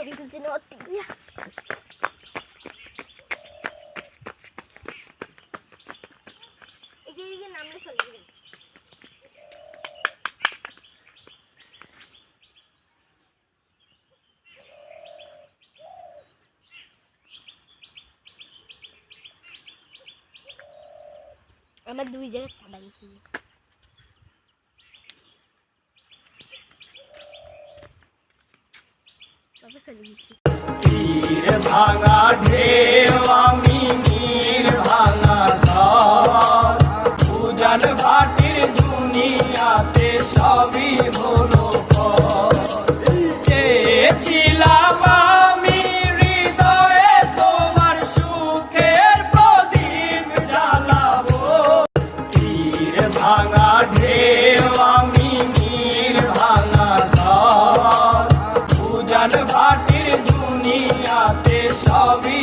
ছবি তুলছে না এদিকে নামলে চলে যাবে। আমার দুই জায়গায় কাটা গেছি। তীর ভাঙা ঢেউ আমি নীর ভাঙা ঘর, উজান ভাটির দুনিয়াতে সবই হলো পর। চেয়েছিলাম আমি হৃদয়ে তোমার সুখের প্রদীপ জ্বালাবো। তীর ভাঙা ঢেউ আমি নীর ভাঙা ঘর, উজান ভাটির দুনিয়াতে সবই